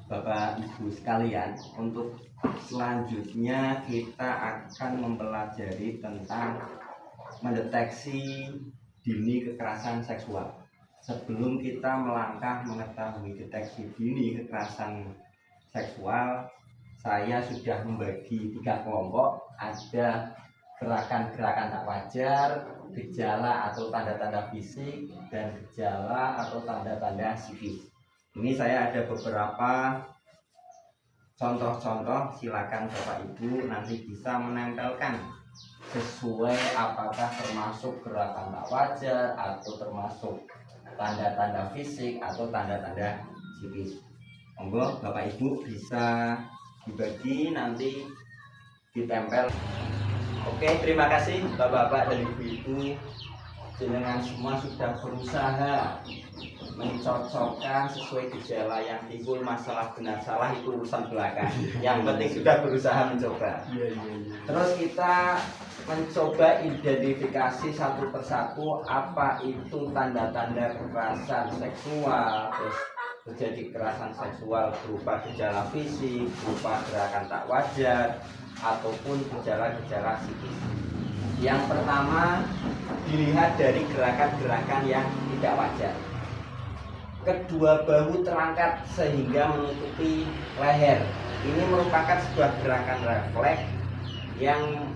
Bapak Ibu sekalian, untuk selanjutnya kita akan mempelajari tentang mendeteksi dini kekerasan seksual. Sebelum kita melangkah mengetahui deteksi dini kekerasan seksual, saya sudah membagi 3 kelompok. Ada gerakan-gerakan tak wajar, gejala atau tanda-tanda fisik, dan gejala atau tanda-tanda psikis. Ini saya ada beberapa contoh-contoh, silakan Bapak Ibu nanti bisa menempelkan sesuai apakah termasuk gerakan tak wajar atau termasuk tanda-tanda fisik atau tanda-tanda psikis. Monggo Bapak Ibu bisa dibagi nanti ditempel. Oke, terima kasih Bapak-bapak dan Ibu-ibu. Jenengan semua sudah berusaha mencocokkan sesuai gejala yang timbul. Masalah benar salah itu urusan belakang. Yang penting sudah berusaha mencoba. Terus kita mencoba identifikasi satu persatu apa itu tanda-tanda kekerasan seksual. Terus terjadi kekerasan seksual berupa gejala fisik, berupa gerakan tak wajar, ataupun gejala-gejala psikis. Yang pertama, dilihat dari gerakan-gerakan yang tidak wajar. Kedua bahu terangkat sehingga menutupi leher. Ini merupakan sebuah gerakan refleks yang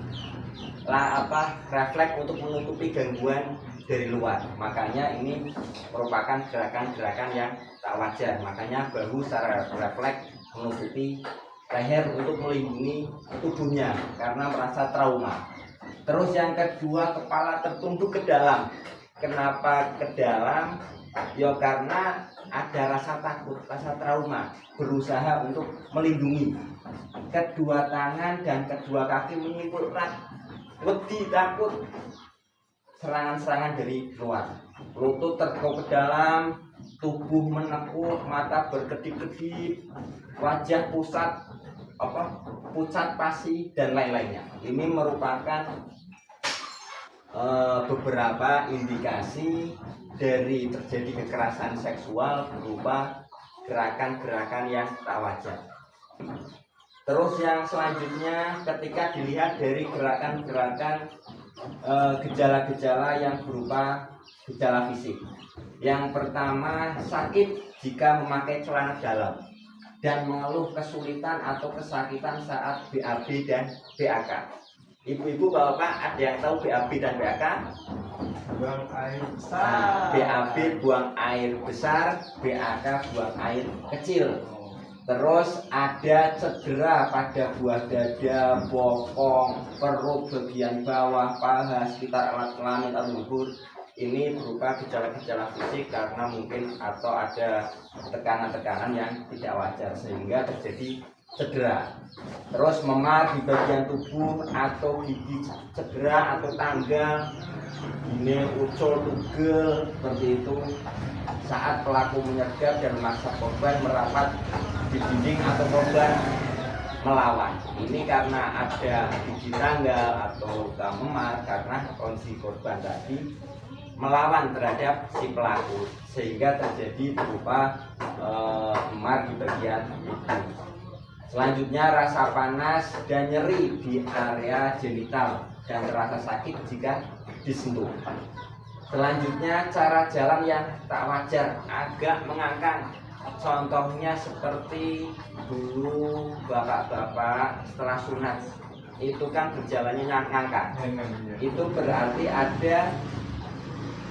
refleks untuk menutupi gangguan dari luar. Makanya ini merupakan gerakan-gerakan yang tak wajar. Makanya bahu secara refleks menutupi leher untuk melindungi tubuhnya karena merasa trauma. Terus yang kedua, kepala tertunduk ke dalam. Kenapa ke dalam? Ya karena ada rasa takut, rasa trauma, berusaha untuk melindungi. Kedua tangan dan kedua kaki menyipul erat, wedi, takut serangan-serangan dari luar. Lutut terkau ke dalam, tubuh menekuk, mata berkedip-kedip, wajah pucat pasi dan lain-lainnya. Ini merupakan beberapa indikasi dari terjadi kekerasan seksual berupa gerakan-gerakan yang tak wajar. Terus yang selanjutnya, ketika dilihat dari gerakan-gerakan gejala-gejala yang berupa gejala fisik. Yang pertama, sakit jika memakai celana dalam dan mengeluh kesulitan atau kesakitan saat BAB dan BAK. Ibu-ibu, bapak, ada yang tahu BAB dan BAK? Buang air besar. BAB buang air besar, BAK buang air kecil. Terus ada cedera pada buah dada, bokong, perut bagian bawah, paha, sekitar alat kelamin atau dubur. Ini berupa gejala-gejala fisik karena mungkin atau ada tekanan-tekanan yang tidak wajar sehingga terjadi cedera. Terus memar di bagian tubuh atau gigi cedera atau tanggal, ini ucul, tugel, seperti itu saat pelaku menyergap dan memaksa korban merapat di dinding atau korban melawan. Ini karena ada gigi tanggal atau luka memar karena kondisi korban tadi melawan terhadap si pelaku sehingga terjadi berupa memar di bagian itu. Selanjutnya, rasa panas dan nyeri di area genital dan terasa sakit jika disentuh. Selanjutnya, cara jalan yang tak wajar, agak mengangkang. Contohnya seperti dulu bapak-bapak setelah sunat itu kan berjalannya ngangkang. Itu berarti ada,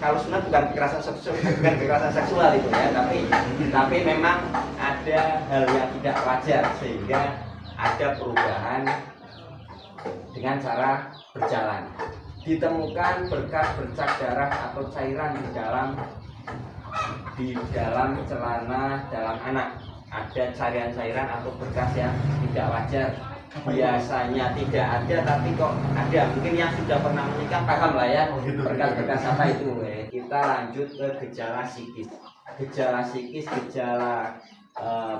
kalau sunat bukan kekerasan seksual itu ya, tapi memang ada hal yang tidak wajar sehingga ada perubahan dengan cara berjalan. Ditemukan bekas bercak darah atau cairan di dalam celana dalam anak. Ada cairan-cairan atau berkas yang tidak wajar. Biasanya tidak ada, tapi kok ada. Mungkin yang sudah pernah menikah paham lah ya berkas-berkas apa itu. Kita lanjut ke gejala psikis. Gejala psikis, gejala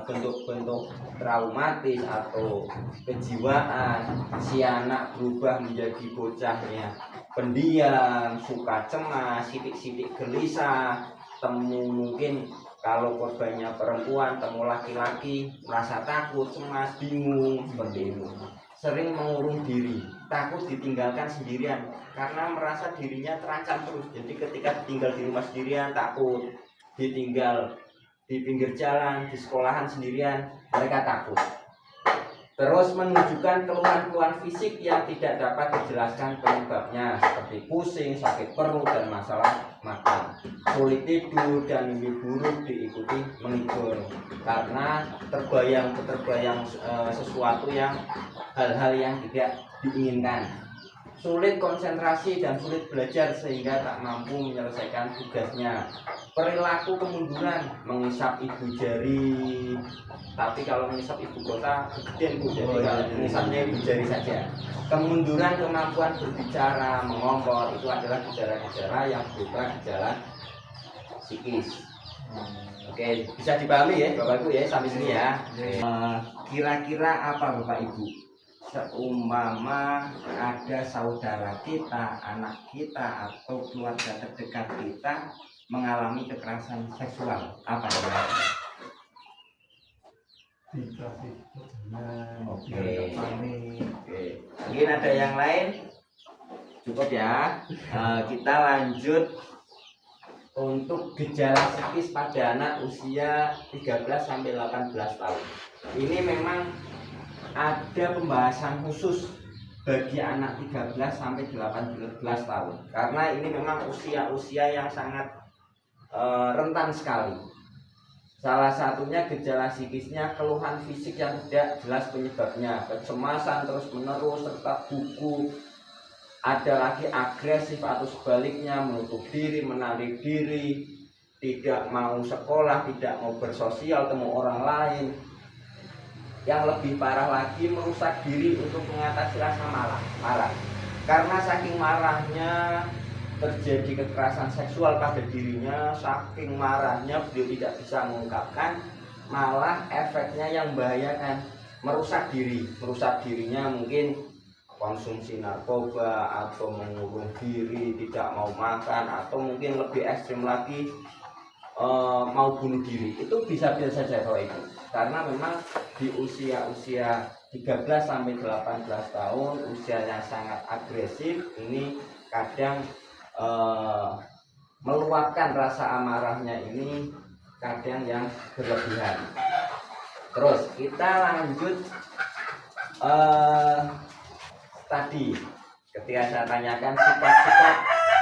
bentuk-bentuk traumatis atau kejiwaan. Si anak berubah menjadi bocahnya pendiam, suka cemas, sidik-sidik gelisah, temu mungkin Kalau korbannya perempuan, temu laki-laki, merasa takut, cemas, bingung, seperti itu. Sering mengurung diri, takut ditinggalkan sendirian, karena merasa dirinya terancam terus. Jadi ketika ditinggal di rumah sendirian, takut. Ditinggal di pinggir jalan, di sekolahan sendirian, mereka takut. Terus menunjukkan keluhan-keluhan fisik yang tidak dapat dijelaskan penyebabnya, seperti pusing, sakit perut, dan masalah makan. Sulit tidur dan mimpi buruk diikuti mengigau karena terbayang sesuatu yang hal-hal yang tidak diinginkan. Sulit konsentrasi dan sulit belajar sehingga tak mampu menyelesaikan tugasnya. Perilaku kemunduran, mengisap ibu jari. Tapi kalau mengisap ibu kota, gede Bu. Jadi kalau mengisapnya ibu jari saja. Kemunduran kemampuan berbicara, mengompor, itu adalah gejala-gejala yang berupa gejala psikis. Oke, bisa dipahami ya Bapak Ibu ya sampai sini ya. Kira-kira apa Bapak Ibu? Seumpama ada saudara kita, anak kita, atau keluarga terdekat kita mengalami kekerasan seksual, apa namanya? Dikasih Oke. Mungkin ada yang lain? Cukup ya. Kita lanjut untuk gejala psikis pada anak usia 13 sampai 18 tahun. Ini memang ada pembahasan khusus bagi anak 13 sampai 18 tahun karena ini memang usia-usia yang sangat rentan sekali. Salah satunya gejala psikisnya keluhan fisik yang tidak jelas penyebabnya, kecemasan terus-menerus serta gugup. Ada lagi agresif atau sebaliknya menutup diri, menarik diri, tidak mau sekolah, tidak mau bersosial, temu orang lain. Yang lebih parah lagi merusak diri untuk mengatasi rasa marah. Karena saking marahnya terjadi kekerasan seksual pada dirinya, saking marahnya beliau tidak bisa mengungkapkan, malah efeknya yang membahayakan, merusak diri. Merusak dirinya mungkin konsumsi narkoba atau mengurung diri, tidak mau makan, atau mungkin lebih ekstrim lagi mau bunuh diri. Itu bisa-bisa saja kalau itu. Karena memang di usia-usia 13 sampai 18 tahun usianya sangat agresif, ini kadang meluapkan rasa amarahnya ini kadang yang berlebihan. Terus kita lanjut tadi ketika saya tanyakan sifat-sifat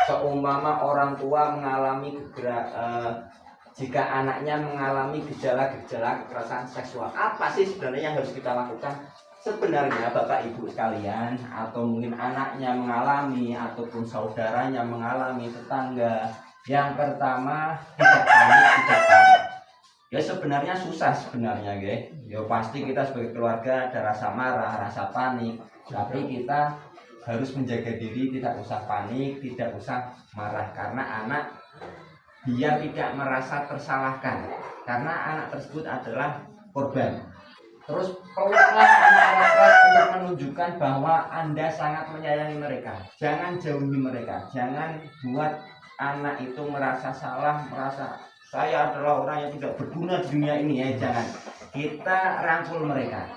seumpama orang tua mengalami jika anaknya mengalami gejala-gejala kekerasan seksual, apa sih sebenarnya yang harus kita lakukan? Sebenarnya Bapak Ibu sekalian, atau mungkin anaknya mengalami, ataupun saudaranya mengalami, tetangga, yang pertama tidak panik, tidak panik. Ya sebenarnya susah sebenarnya, guys. Ya pasti kita sebagai keluarga ada rasa marah, rasa panik, tapi kita harus menjaga diri, tidak usah panik, tidak usah marah, karena anak biar tidak merasa tersalahkan, karena anak tersebut adalah korban. Terus peluklah anak erat-erat untuk menunjukkan bahwa Anda sangat menyayangi mereka. Jangan jauhi mereka, jangan buat anak itu merasa salah, merasa saya adalah orang yang tidak berguna di dunia ini, ya jangan. Kita rangkul mereka,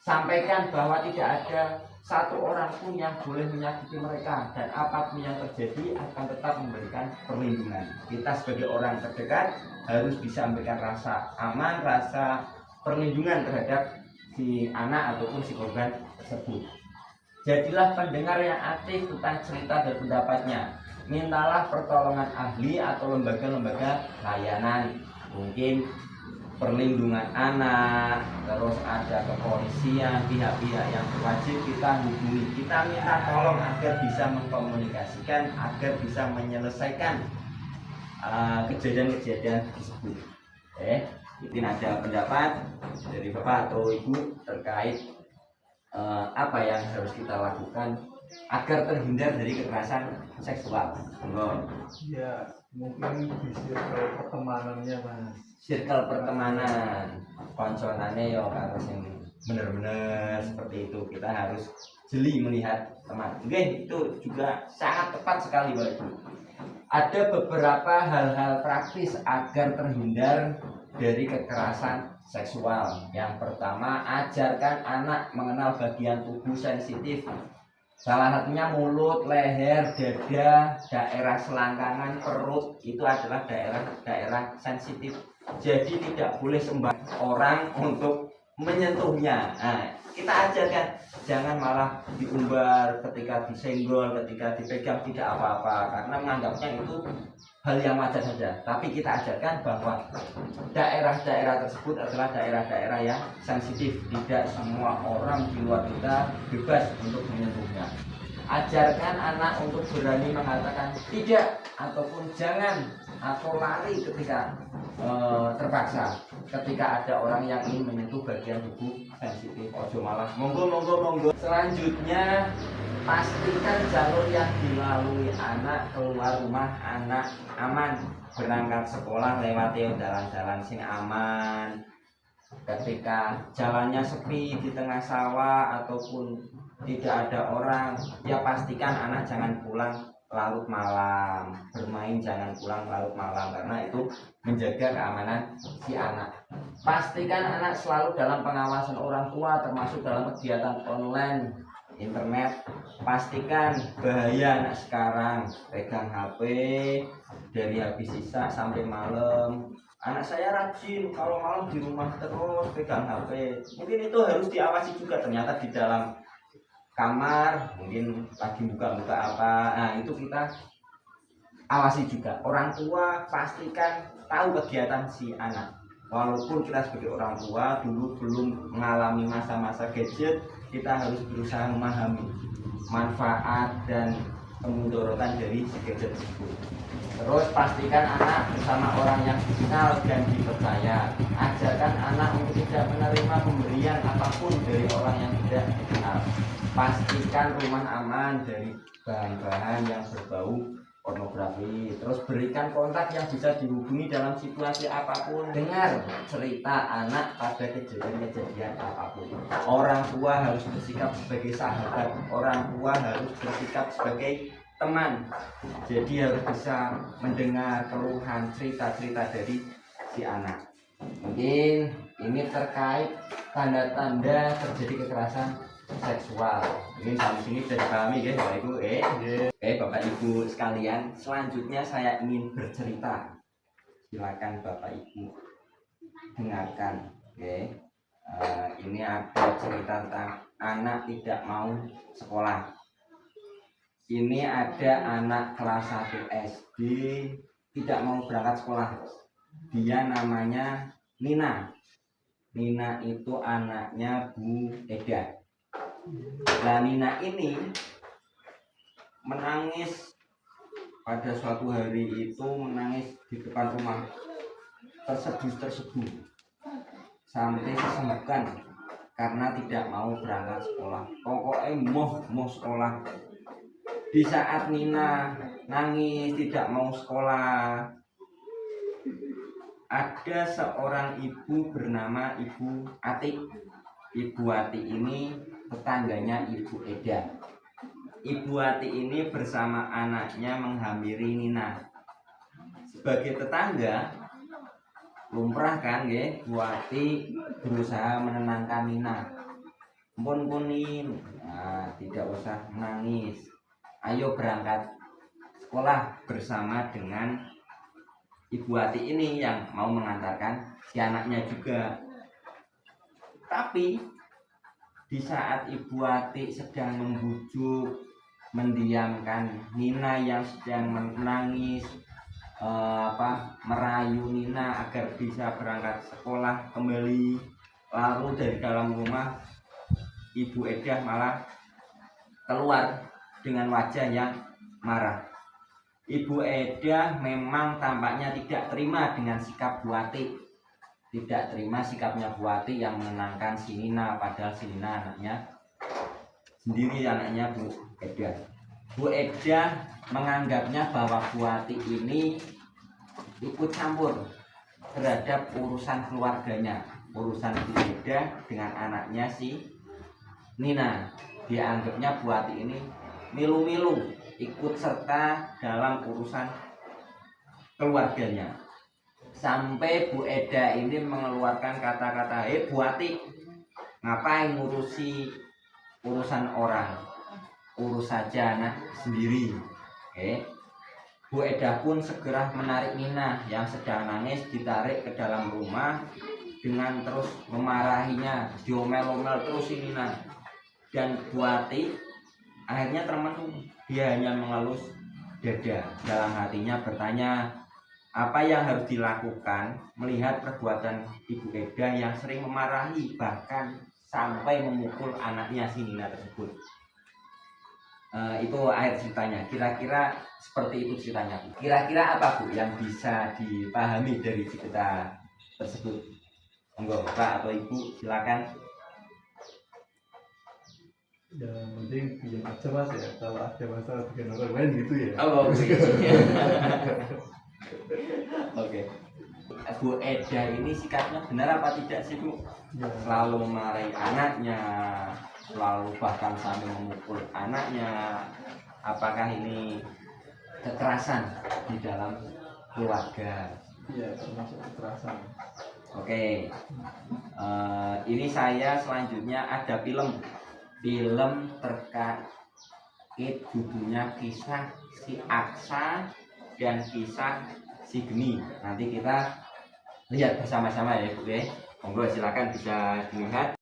sampaikan bahwa tidak ada satu orang pun yang boleh menyakiti mereka, dan apapun yang terjadi akan tetap memberikan perlindungan. Kita sebagai orang terdekat harus bisa memberikan rasa aman, rasa perlindungan terhadap si anak ataupun si korban tersebut. Jadilah pendengar yang aktif tentang cerita dan pendapatnya. Mintalah pertolongan ahli atau lembaga-lembaga layanan, mungkin perlindungan anak, terus ada kepolisian, pihak-pihak yang wajib kita hubungi. Kita minta tolong agar bisa mengkomunikasikan, agar bisa menyelesaikan kejadian-kejadian tersebut. Mungkin ada pendapat dari Bapak atau Ibu terkait apa yang harus kita lakukan agar terhindar dari kekerasan seksual. Ya, mungkin di circle pertemanannya, Mas. Circle pertemanan, konconannya yo harus yang benar-benar seperti itu. Kita harus jeli melihat teman. Oke, itu juga sangat tepat sekali Bapak Ibu. Ada beberapa hal-hal praktis agar terhindar dari kekerasan seksual. Yang pertama, ajarkan anak mengenal bagian tubuh sensitif. Salah satunya mulut, leher, dada, daerah selangkangan, perut, itu adalah daerah-daerah sensitif. Jadi tidak boleh sembarang orang untuk menyentuhnya. Nah, kita ajarkan, jangan malah diumbar ketika disenggol, ketika dipegang, tidak apa-apa, karena menganggapnya itu hal yang wajar saja. Tapi kita ajarkan bahwa daerah-daerah tersebut adalah daerah-daerah yang sensitif. Tidak semua orang di luar kita bebas untuk menyentuhnya. Ajarkan anak untuk berani mengatakan tidak ataupun jangan, atau lari ketika terpaksa, ketika ada orang yang ingin menyentuh bagian tubuh sensitif. Ojo malah monggo. Selanjutnya, pastikan jalur yang dilalui anak keluar rumah anak aman. Berangkat sekolah lewati jalan-jalan sing aman. Ketika jalannya sepi di tengah sawah ataupun tidak ada orang, ya pastikan anak jangan pulang larut malam. Bermain jangan pulang larut malam, karena itu menjaga keamanan si anak. Pastikan anak selalu dalam pengawasan orang tua, termasuk dalam kegiatan online, internet. Pastikan bahaya anak sekarang, pegang HP dari habis sisa sampai malam. Anak saya rajin kalau malam di rumah terus pegang HP. Mungkin itu harus diawasi juga, ternyata di dalam kamar mungkin lagi buka-buka apa. Nah, itu kita awasi juga. Orang tua pastikan tahu kegiatan si anak. Walaupun kita sebagai orang tua dulu belum mengalami masa-masa gadget, kita harus berusaha memahami manfaat dan kemudorotan dari si gadget tersebut. Terus pastikan anak bersama orang yang dikenal dan dipercaya. Ajarkan anak untuk tidak menerima pemberian apapun dari orang yang tidak dikenal. Pastikan rumah aman dari bahan-bahan yang berbau pornografi. Terus berikan kontak yang bisa dihubungi dalam situasi apapun. Dengar cerita anak pada kejadian-kejadian apapun. Orang tua harus bersikap sebagai sahabat. Orang tua harus bersikap sebagai teman. Jadi harus bisa mendengar keluhan, cerita-cerita dari si anak. Mungkin ini terkait tanda-tanda terjadi kekerasan seksual. Mungkin sampai sini sudah dipahami ya Bapak Ibu. Oke Bapak Ibu sekalian, selanjutnya saya ingin bercerita. Silakan Bapak Ibu dengarkan. Oke. Ini ada cerita tentang anak tidak mau sekolah. Ini ada anak kelas 1 SD tidak mau berangkat sekolah. Dia namanya Nina. Nina itu anaknya Bu Eda. Nah, Nina ini menangis pada suatu hari itu, menangis di depan rumah, terseduh-terseduh sampai sesenggukan karena tidak mau berangkat sekolah. Pokoknya mau sekolah. Di saat Nina nangis tidak mau sekolah, ada seorang ibu bernama Ibu Atik. Ibu Atik ini tetangganya Ibu Eda. Ibu Atik ini bersama anaknya menghampiri Nina. Sebagai tetangga, lumrah kan ya, Bu Atik berusaha menenangkan Nina. Pun-punin, nah, tidak usah menangis. Ayo berangkat sekolah bersama dengan Ibu Atik ini yang mau mengantarkan si anaknya juga. Tapi di saat Ibu Atik sedang membujuk, mendiamkan Nina yang sedang menangis, merayu Nina agar bisa berangkat sekolah kembali, lalu dari dalam rumah Ibu Eda malah keluar dengan wajah yang marah. Ibu Eda memang tampaknya tidak terima dengan sikap Bu Atik. Tidak terima sikapnya Bu Atik yang menenangkan si Nina, padahal si Nina anaknya sendiri, anaknya Bu Eda. Bu Eda menganggapnya bahwa Bu Atik ini ikut campur terhadap urusan keluarganya, urusan Bu Eda dengan anaknya si Nina. Dianggapnya Bu Atik ini milu-milu ikut serta dalam urusan keluarganya. Sampai Bu Eda ini mengeluarkan kata-kata, Bu Ati, ngapain ngurusi urusan orang, urus saja anak sendiri. Bu Eda pun segera menarik Nina yang sedang nangis, ditarik ke dalam rumah dengan terus memarahinya, diomel-omel terus Nina. Dan Bu Ati akhirnya termenung, dia hanya mengelus dada, dalam hatinya bertanya, apa yang harus dilakukan melihat perbuatan Ibu Eda yang sering memarahi, bahkan sampai memukul anaknya si Nina tersebut. Itu akhir ceritanya. Kira-kira seperti itu ceritanya. Kira-kira apa Bu yang bisa dipahami dari cerita tersebut? Monggo Pak atau Ibu, silakan. Ya penting diam aja Mas ya, kalau ada masalah dengan orang lain gitu ya. Oh, oke. Bu Eda ini sikapnya benar apa tidak sih Bu? Ya. Selalu memarahi anaknya, selalu bahkan sampai memukul anaknya. Apakah ini kekerasan di dalam keluarga? Iya, termasuk kekerasan. Oke. Ini saya selanjutnya ada film terkait judulnya kisah si Aksa dan kisah si Geni. Nanti kita lihat bersama-sama ya Bu. Monggo silakan bisa dilihat.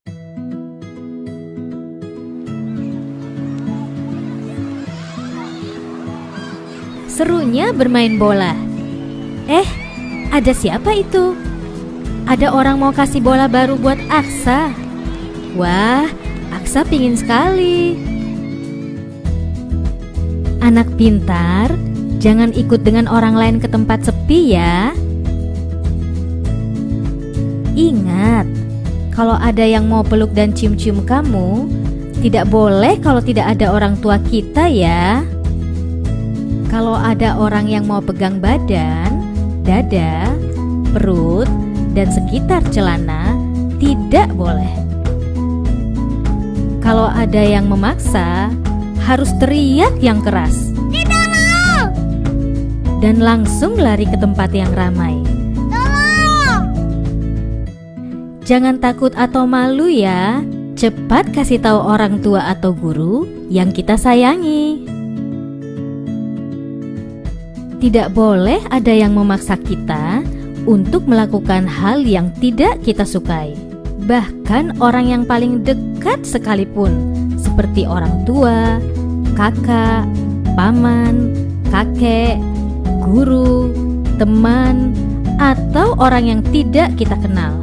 Serunya bermain bola. Ada siapa itu? Ada orang mau kasih bola baru buat Aksa. Wah, Aksa pingin sekali. Anak pintar, jangan ikut dengan orang lain ke tempat sepi ya. Ingat, kalau ada yang mau peluk dan cium-cium kamu, tidak boleh kalau tidak ada orang tua kita ya. Kalau ada orang yang mau pegang badan, dada, perut, dan sekitar celana, tidak boleh. Kalau ada yang memaksa, harus teriak yang keras. Tidak mau! Dan langsung lari ke tempat yang ramai. Tolong! Jangan takut atau malu ya. Cepat kasih tahu orang tua atau guru yang kita sayangi. Tidak boleh ada yang memaksa kita untuk melakukan hal yang tidak kita sukai. Bahkan orang yang paling dekat sekalipun, seperti orang tua, kakak, paman, kakek, guru, teman, atau orang yang tidak kita kenal.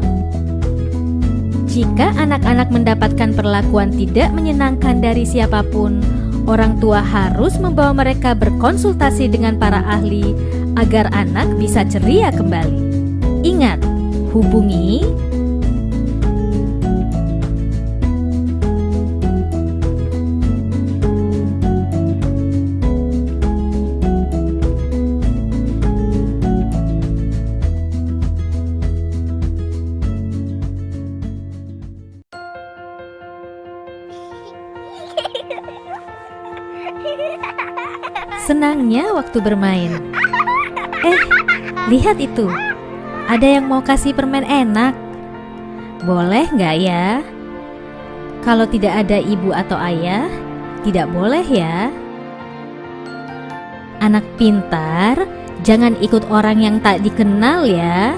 Jika anak-anak mendapatkan perlakuan tidak menyenangkan dari siapapun, orang tua harus membawa mereka berkonsultasi dengan para ahli agar anak bisa ceria kembali. Ingat, hubungi senangnya waktu bermain. Lihat itu. Ada yang mau kasih permen enak. Boleh nggak ya? Kalau tidak ada ibu atau ayah, tidak boleh ya. Anak pintar, jangan ikut orang yang tak dikenal ya.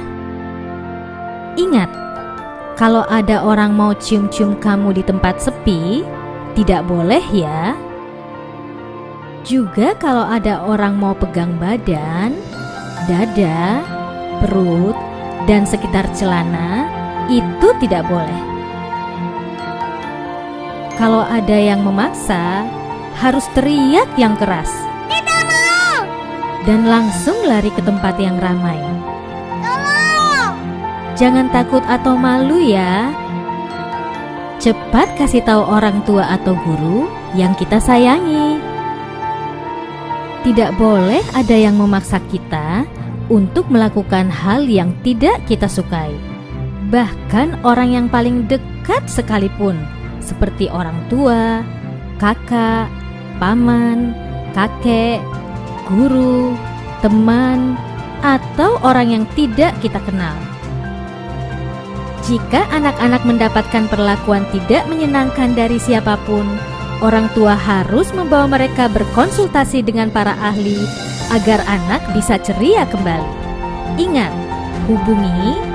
Ingat, kalau ada orang mau cium-cium kamu di tempat sepi, tidak boleh ya. Juga kalau ada orang mau pegang badan, dada, perut, dan sekitar celana, itu tidak boleh. Kalau ada yang memaksa, harus teriak yang keras. Tidak mau! Dan langsung lari ke tempat yang ramai. Tolong! Jangan takut atau malu ya. Cepat kasih tahu orang tua atau guru yang kita sayangi. Tidak boleh ada yang memaksa kita untuk melakukan hal yang tidak kita sukai. Bahkan orang yang paling dekat sekalipun, seperti orang tua, kakak, paman, kakek, guru, teman, atau orang yang tidak kita kenal. Jika anak-anak mendapatkan perlakuan tidak menyenangkan dari siapapun, orang tua harus membawa mereka berkonsultasi dengan para ahli agar anak bisa ceria kembali. Ingat, hubungi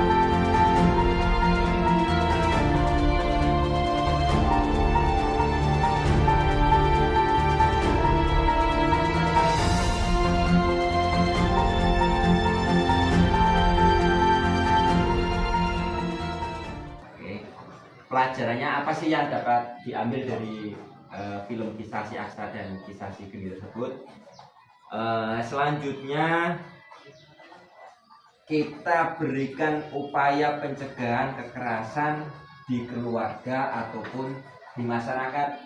pelajarannya apa sih yang dapat diambil dari film Kisah Si Aksa dan Kisah Si Geni tersebut. Selanjutnya kita berikan upaya pencegahan kekerasan di keluarga ataupun di masyarakat.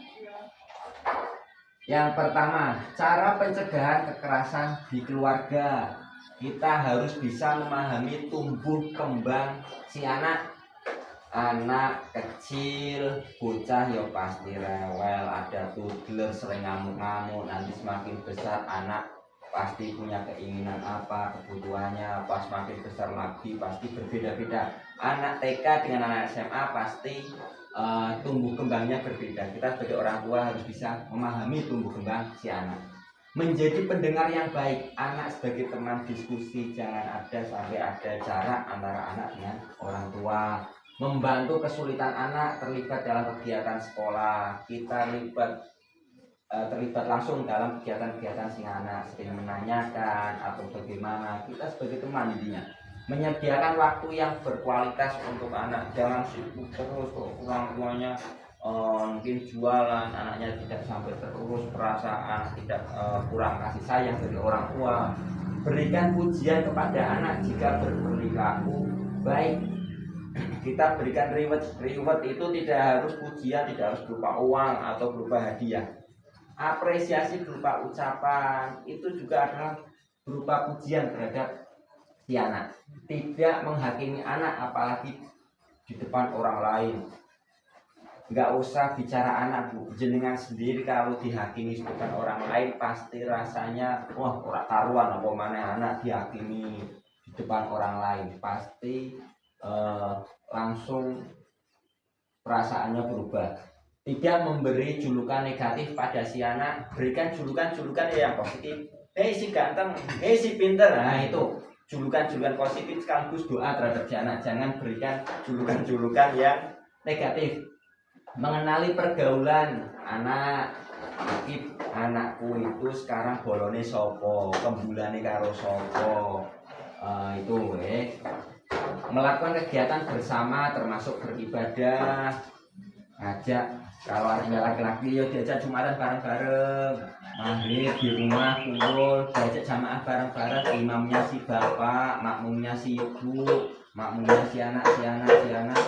Yang pertama, cara pencegahan kekerasan di keluarga. Kita harus bisa memahami tumbuh kembang si anak. Anak kecil, bocah ya pasti rewel, ada toddler sering ngamuk-ngamuk. Nanti semakin besar anak pasti punya keinginan apa, kebutuhannya apa, semakin besar lagi pasti berbeda-beda. Anak TK dengan anak SMA pasti tumbuh kembangnya berbeda. Kita sebagai orang tua harus bisa memahami tumbuh kembang si anak. Menjadi pendengar yang baik, anak sebagai teman diskusi, jangan ada sampai ada jarak antara anak dengan orang tua. Membantu kesulitan anak terlibat dalam kegiatan sekolah, kita terlibat langsung dalam kegiatan-kegiatan si anak, seperti menanyakan atau bagaimana kita sebagai teman intinya. Menyediakan waktu yang berkualitas untuk anak, jangan sibuk terus kok orang tuanya mungkin jualan, anaknya tidak sampai terurus perasaan, tidak kurang kasih sayang dari orang tua. Berikan pujian kepada anak jika berperilaku baik. Kita berikan reward itu tidak harus pujian, tidak harus berupa uang atau berupa hadiah. Apresiasi berupa ucapan itu juga adalah berupa pujian terhadap si anak. Tidak menghakimi anak apalagi di depan orang lain. Nggak usah bicara anak, Bu. Jenengan sendiri kalau dihakimi di depan orang lain pasti rasanya wah ora karuan apa maneh anak dihakimi di depan orang lain. Pasti langsung perasaannya berubah. Tidak memberi julukan negatif pada si anak, berikan julukan yang positif. Si ganteng, si pinter. Nah itu julukan positif sekaligus doa terhadap si anak. Jangan berikan julukan yang negatif. Mengenali pergaulan anak. Anakku itu sekarang bolone sopo, kembulane karo sopo. Itu melakukan kegiatan bersama termasuk beribadah, ngajak kalau anaknya laki-laki ya diajak Jumatan bareng-bareng, maghrib di rumah kumpul diajak jamaah bareng-bareng, imamnya si bapak, makmumnya si ibu, makmumnya si anak.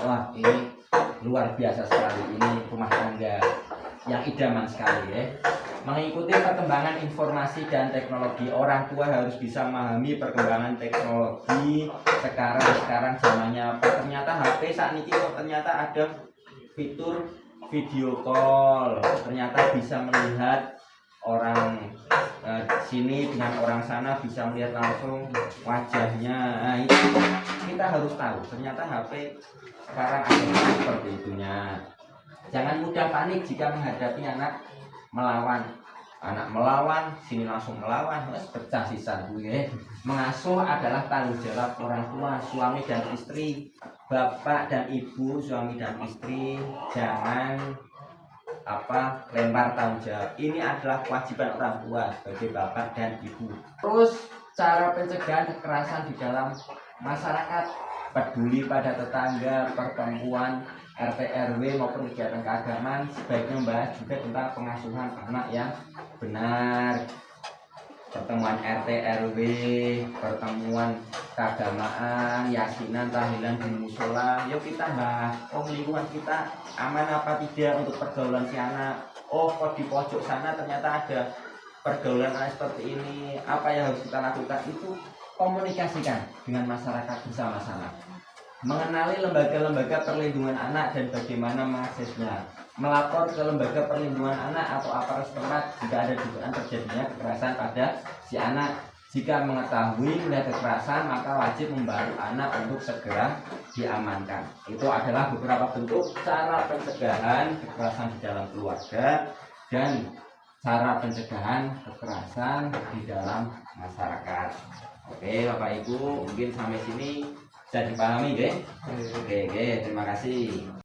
Wah ini luar biasa sekali, ini rumah tangga yang idaman sekali Mengikuti perkembangan informasi dan teknologi, orang tua harus bisa memahami perkembangan teknologi sekarang zamannya apa. Ternyata HP saat ini ternyata ada fitur video call, ternyata bisa melihat orang sini dengan orang sana, bisa melihat langsung wajahnya. Nah, itu kita harus tahu ternyata HP sekarang ada seperti itunya. Jangan mudah panik jika menghadapi anak melawan, sini langsung melawan, pecah sisa gue. Mengasuh adalah tanggung jawab orang tua, suami dan istri, bapak dan ibu, suami dan istri. Jangan lempar tanggung jawab. Ini adalah kewajiban orang tua sebagai bapak dan ibu. Terus cara pencegahan kekerasan di dalam masyarakat, peduli pada tetangga, pertemuan RT RW maupun kegiatan keagamaan, sebaiknya membahas juga tentang pengasuhan anak yang benar. Pertemuan RT RW, pertemuan keagamaan, yasinan, tahlilan di musola. Yuk kita bahas, lingkungan kita aman apa tidak untuk pergaulan si anak. Kok di pojok sana ternyata ada pergaulan anak seperti ini, apa yang harus kita lakukan. Itu komunikasikan dengan masyarakat bersama-sama. Mengenali lembaga-lembaga perlindungan anak dan bagaimana mengaksesnya. Melapor ke lembaga perlindungan anak atau aparat setempat jika ada dugaan terjadinya kekerasan pada si anak. Jika mengetahui melihat kekerasan, maka wajib membantu anak untuk segera diamankan. Itu adalah beberapa bentuk cara pencegahan kekerasan di dalam keluarga dan cara pencegahan kekerasan di dalam masyarakat. Oke, Bapak Ibu, mungkin sampai sini bisa dipahami, deh. Oke, terima kasih.